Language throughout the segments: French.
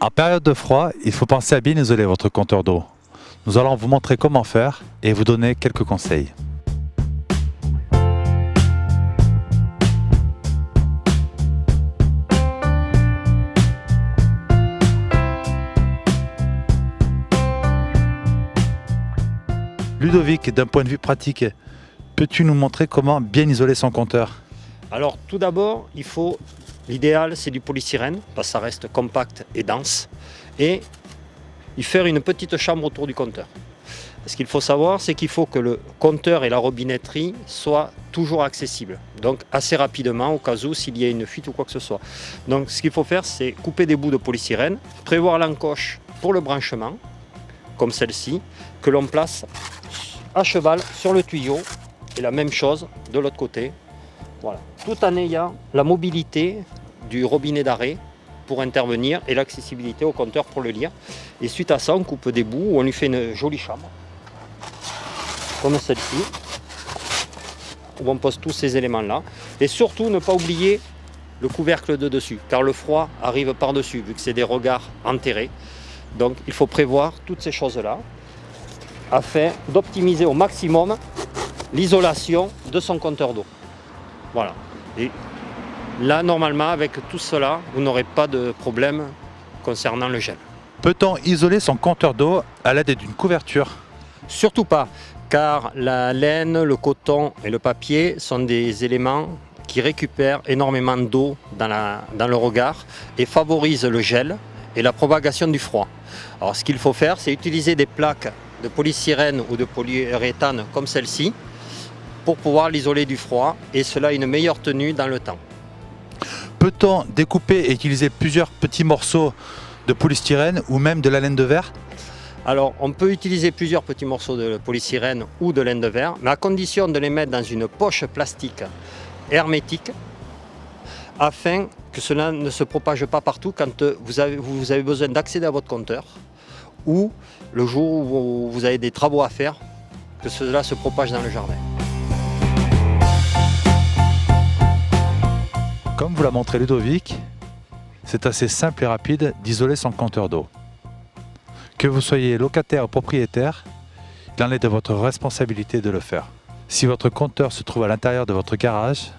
En période de froid, il faut penser à bien isoler votre compteur d'eau. Nous allons vous montrer comment faire et vous donner quelques conseils. Ludovic, d'un point de vue pratique, peux-tu nous montrer comment bien isoler son compteur? Alors tout d'abord, l'idéal c'est du polystyrène, parce que ça reste compact et dense, et y faire une petite chambre autour du compteur. Ce qu'il faut savoir, c'est qu'il faut que le compteur et la robinetterie soient toujours accessibles, donc assez rapidement au cas où s'il y a une fuite ou quoi que ce soit. Donc ce qu'il faut faire, c'est couper des bouts de polystyrène, prévoir l'encoche pour le branchement, comme celle-ci, que l'on place à cheval sur le tuyau, et la même chose de l'autre côté. Voilà. Tout en ayant la mobilité du robinet d'arrêt pour intervenir et l'accessibilité au compteur pour le lire. Et suite à ça, on coupe des bouts, on lui fait une jolie chambre, comme celle-ci, où on pose tous ces éléments-là. Et surtout, ne pas oublier le couvercle de dessus, car le froid arrive par-dessus, vu que c'est des regards enterrés. Donc il faut prévoir toutes ces choses-là, afin d'optimiser au maximum l'isolation de son compteur d'eau. Voilà. Et là, normalement, avec tout cela, vous n'aurez pas de problème concernant le gel. Peut-on isoler son compteur d'eau à l'aide d'une couverture? Surtout pas, car la laine, le coton et le papier sont des éléments qui récupèrent énormément d'eau dans le regard et favorisent le gel et la propagation du froid. Alors ce qu'il faut faire, c'est utiliser des plaques de polystyrène ou de polyuréthane comme celle-ci, pour pouvoir l'isoler du froid, et cela a une meilleure tenue dans le temps. Peut-on découper et utiliser plusieurs petits morceaux de polystyrène ou même de la laine de verre? Alors on peut utiliser plusieurs petits morceaux de polystyrène ou de laine de verre, mais à condition de les mettre dans une poche plastique hermétique, afin que cela ne se propage pas partout quand vous avez besoin d'accéder à votre compteur, ou le jour où vous avez des travaux à faire, que cela se propage dans le jardin. Comme vous l'a montré Ludovic, c'est assez simple et rapide d'isoler son compteur d'eau. Que vous soyez locataire ou propriétaire, il en est de votre responsabilité de le faire. Si votre compteur se trouve à l'intérieur de votre garage,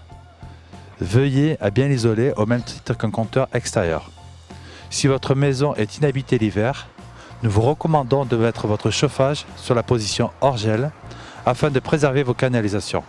veuillez à bien l'isoler au même titre qu'un compteur extérieur. Si votre maison est inhabitée l'hiver, nous vous recommandons de mettre votre chauffage sur la position hors gel afin de préserver vos canalisations.